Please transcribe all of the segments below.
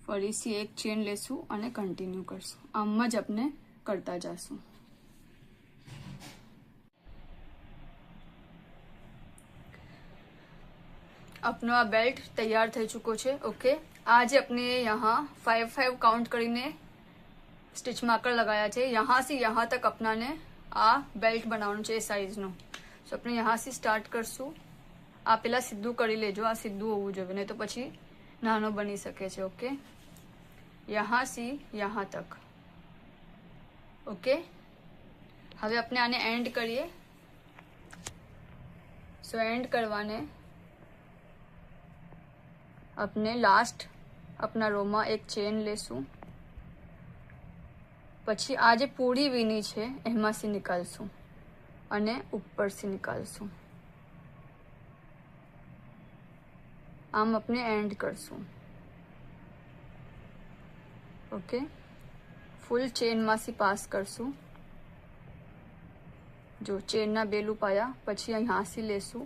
ફરીથી એક ચેન લેશું અને કન્ટિન્યુ કરશું. આમ જ આપણે કરતા જશું. अपनो आ बेल्ट तैयार થઈ ચૂકો છે. ओके, आज अपने यहाँ 5-5 काउंट કરીને स्टिच मार्कर लगाया છે. यहाँ से यहाँ तक अपना ने आ बेल्ट बनावવાનું છે સાઈઝ નો. સો આપણે यहाँ से स्टार्ट કરશું. આ પેલા સીધું કરી લેજો, આ સીધું હોવું જોઈએ, નહીં તો પછી નાનો બની શકે છે. ओके, यहाँ से यहाँ तक. ओके, હવે આપણે આને એન્ડ કરીએ. સો એન્ડ કરવાને अपने लास्ट अपना रो में एक चेन लेसू. पछी आ जे पूरी वीनी छे एमां से निकालशू अने ऊपर से निकालशू. आम अपने एंड करशू. ओके, फूल चेन में से पास करशू. जो चेन ना बेलू पाया पछी यहाँ से लेशू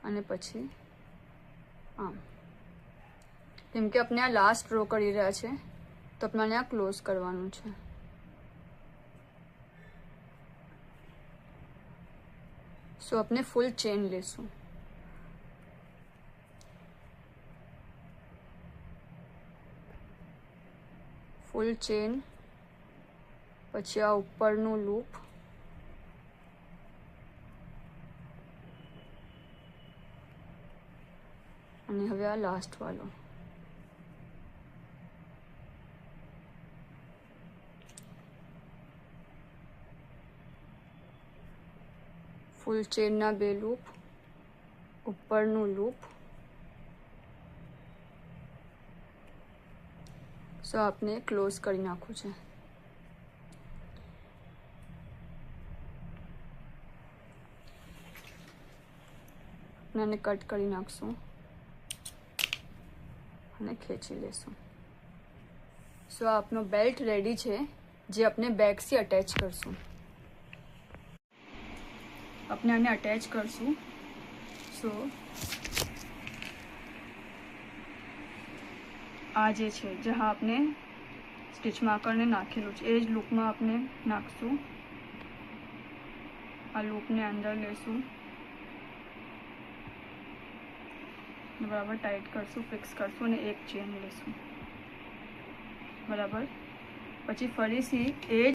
अने पछी आम. કેમ કે આપણે આ લાસ્ટ રો કરી રહ્યા છે તો આપણે આ ક્લોઝ કરવાનું છે. સો આપણે ફૂલ ચેન લેશું. ફૂલ ચેન, પછી આ ઉપરનું લૂપ, અને હવે આ લાસ્ટ વાળો. ફૂલ ચેનના બે લૂપ, ઉપરનું લૂપ. સો આપણે ક્લોઝ કરી નાખવું છે. આને કટ કરી નાખશું અને ખેંચી લેશું. સો આપનો બેલ્ટ રેડી છે, જે આપણે બેક से અટેચ કરશું. अपने आने अटैच करशू. सो आ जे छे जहाँ आपने स्टिच मार्कर ने नाखेलू छे ए ज लूप में आपने नाखशू. आ लूप ने अंदर लेशू, बराबर टाइट करशू, फिक्स करशू અને એક ચેન લેશું. બરાબર, પછી ફરીથી એ